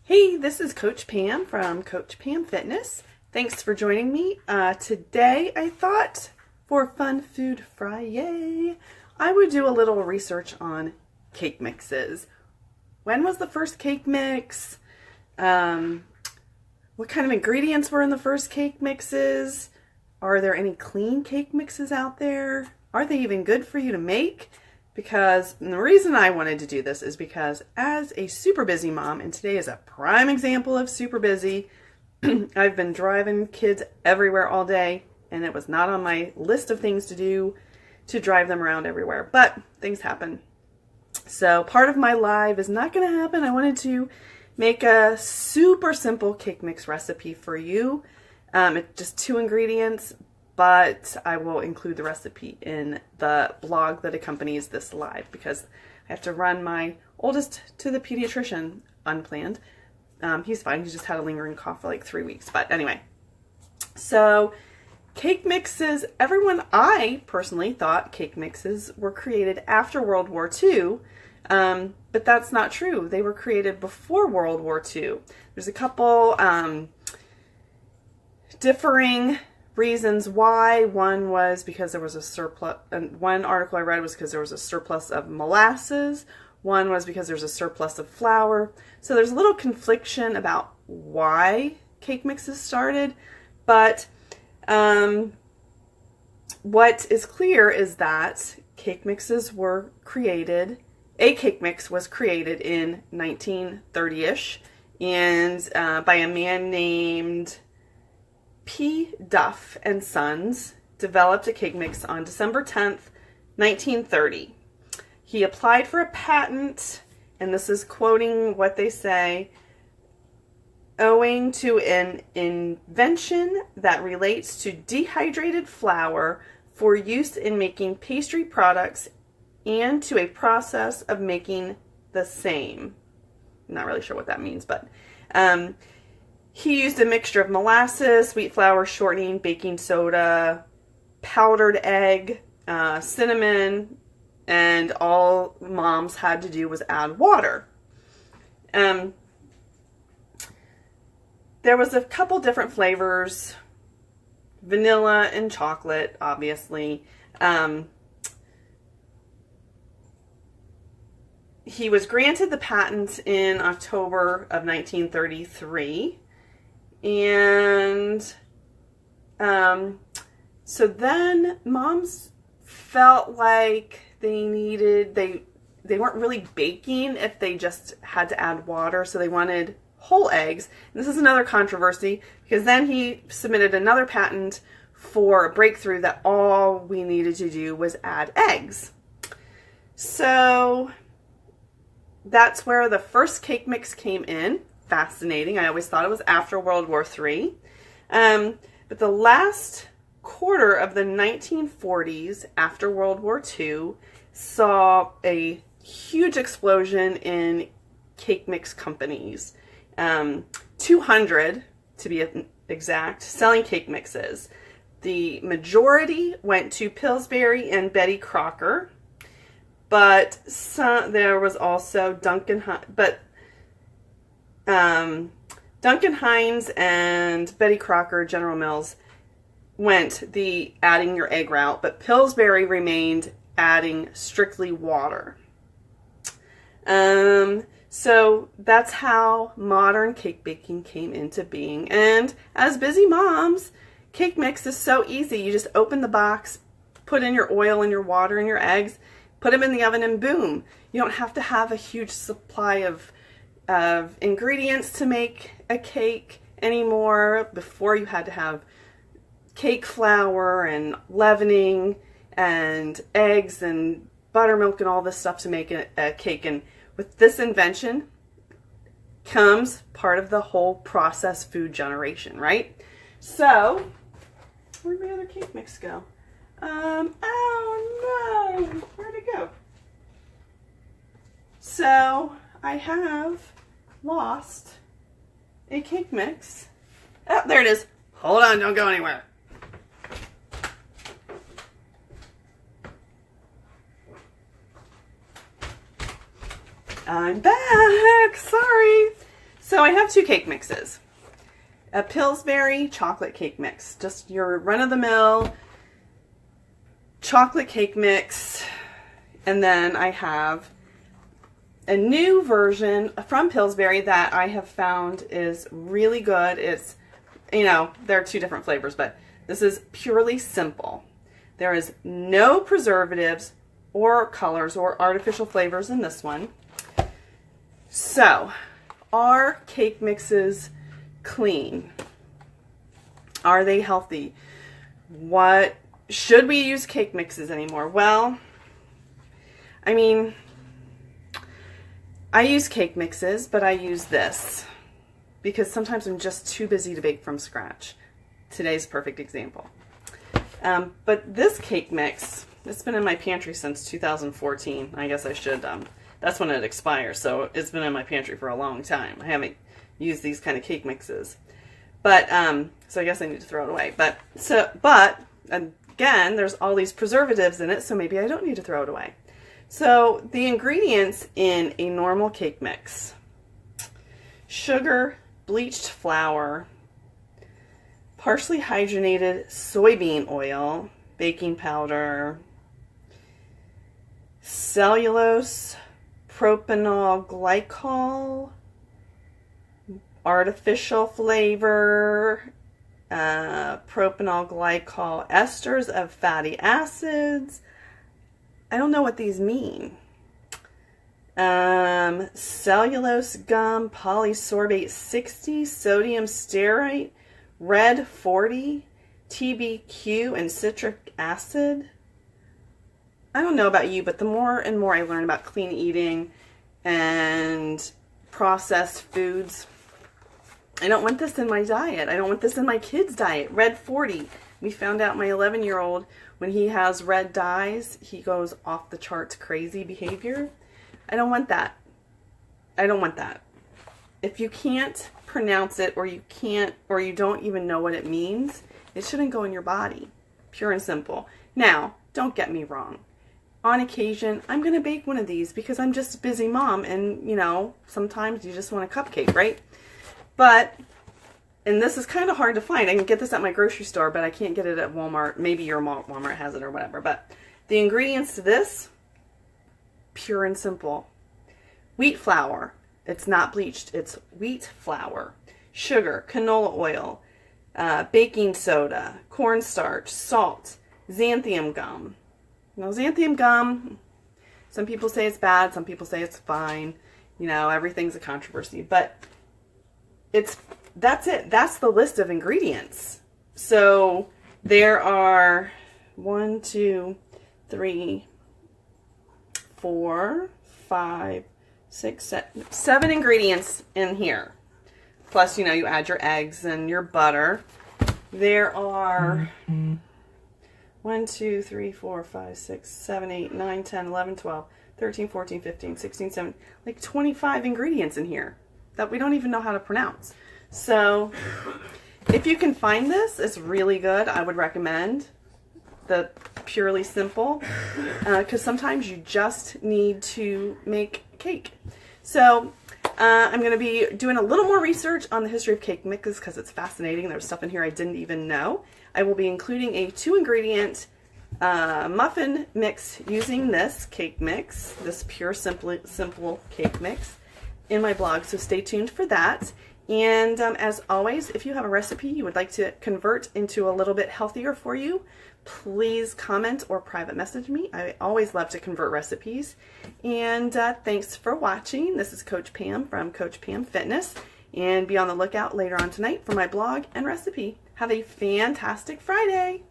Hey, this is Coach Pam from Coach Pam Fitness. Thanks for joining me. Today I thought for Fun Food Friday, I would do a little research on cake mixes. When was the first cake mix? What kind of ingredients were in the first cake mixes? Are there any clean cake mixes out there? Are they even good for you to make? Because the reason I wanted to do this is because as a super busy mom, and today is a prime example of super busy, I've been driving kids everywhere all day, and it was not on my list of things to do to drive them around everywhere, but things happen. So part of my live is not going to happen. I wanted to make a super simple cake mix recipe for you. It's just 2 ingredients, but I will include the recipe in the blog that accompanies this live because I have to run my oldest to the pediatrician unplanned. He's fine. He just had a lingering cough for like 3 weeks. But anyway, so cake mixes, I personally thought cake mixes were created after World War II, but that's not true. They were created before World War II. There's a couple differing reasons why. One was because there was a surplus, and one article I read was because there was a surplus of molasses. One was because there's a surplus of flour. So there's a little confliction about why cake mixes started, but what is clear is that cake mixes were created, a cake mix was created in 1930-ish, and by a man named P. Duff and Sons, developed a cake mix on December 10th, 1930. He applied for a patent, and this is quoting what they say, owing to an invention that relates to dehydrated flour for use in making pastry products and to a process of making the same. I'm not really sure what that means, but he used a mixture of molasses, wheat flour, shortening, baking soda, powdered egg, cinnamon, and all moms had to do was add water. There was a couple different flavors, vanilla and chocolate, obviously. He was granted the patent in October of 1933. And so then moms felt like they weren't really baking if they just had to add water, so they wanted whole eggs. And this is another controversy because then he submitted another patent for a breakthrough that all we needed to do was add eggs. So that's where the first cake mix came in. Fascinating. I always thought it was after World War III. But the last quarter of the 1940s, after World War II, saw a huge explosion in cake mix companies. 200, to be exact, selling cake mixes. The majority went to Pillsbury and Betty Crocker, but there was also Duncan Hines and Betty Crocker, General Mills, went the adding your egg route, but Pillsbury remained adding strictly water. So that's how modern cake baking came into being. And as busy moms, cake mix is so easy. You just open the box, put in your oil and your water and your eggs, put them in the oven, and boom. You don't have to have a huge supply of ingredients to make a cake anymore. Before, you had to have cake flour and leavening and eggs and buttermilk and all this stuff to make a cake. And with this invention comes part of the whole processed food generation, right? So, where'd my other cake mix go? Oh no, where'd it go? So, I have lost a cake mix. Oh, there it is. Hold on, don't go anywhere. I'm back. Sorry. So I have two cake mixes. A Pillsbury chocolate cake mix, just your run-of-the-mill chocolate cake mix. And then I have a new version from Pillsbury that I have found is really good. It's, you know, there are two different flavors, but this is purely simple. There is no preservatives or colors or artificial flavors in this one. So, are cake mixes clean? Are they healthy? What should we use cake mixes anymore? Well, I mean, I use cake mixes, but I use this because sometimes I'm just too busy to bake from scratch. Today's a perfect example. But this cake mix, it's been in my pantry since 2014. I guess I should, that's when it expires, so it's been in my pantry for a long time. I haven't used these kind of cake mixes. But, so I guess I need to throw it away. But again, there's all these preservatives in it, so maybe I don't need to throw it away. So the ingredients in a normal cake mix: sugar, bleached flour, partially hydrogenated soybean oil, baking powder, cellulose, propanol glycol, artificial flavor, propanol glycol esters of fatty acids. I don't know what these mean. Cellulose gum, polysorbate 60, sodium stearate, red 40, TBQ, and citric acid. I don't know about you, but the more and more I learn about clean eating and processed foods, I don't want this in my diet. I don't want this in my kids' diet. Red 40. We found out my 11-year-old, when he has red dyes, he goes off the charts crazy behavior. I don't want that. I don't want that. If you can't pronounce it, or you don't even know what it means, it shouldn't go in your body. Pure and simple. Now, don't get me wrong. On occasion, I'm going to bake one of these because I'm just a busy mom, and, you know, sometimes you just want a cupcake, right? But, and this is kind of hard to find. I can get this at my grocery store, but I can't get it at Walmart. Maybe your Walmart has it or whatever. But the ingredients to this, pure and simple. Wheat flour. It's not bleached. It's wheat flour. Sugar, canola oil, baking soda, cornstarch, salt, xanthan gum. Now, xanthan gum, some people say it's bad. Some people say it's fine. You know, everything's a controversy. But that's it. That's the list of ingredients. So there are 1, 2, 3, 4, 5, 6, 7 ingredients in here. Plus, you know, you add your eggs and your butter. There are 1, 2, 3, 4, 5, 6, 7, 8, 9, 10, 11, 12, 13, 14, 15, 16, 17, like 25 ingredients in here that we don't even know how to pronounce. So if you can find this, it's really good. I would recommend the purely simple, because sometimes you just need to make cake. So I'm going to be doing a little more research on the history of cake mixes because it's fascinating. There's stuff in here I didn't even know. I will be including a 2-ingredient muffin mix using this cake mix, this pure simple cake mix, in my blog, so stay tuned for that. And as always, if you have a recipe you would like to convert into a little bit healthier for you, please comment or private message me. I always love to convert recipes. And thanks for watching. This is Coach Pam from Coach Pam Fitness. And be on the lookout later on tonight for my blog and recipe. Have a fantastic Friday.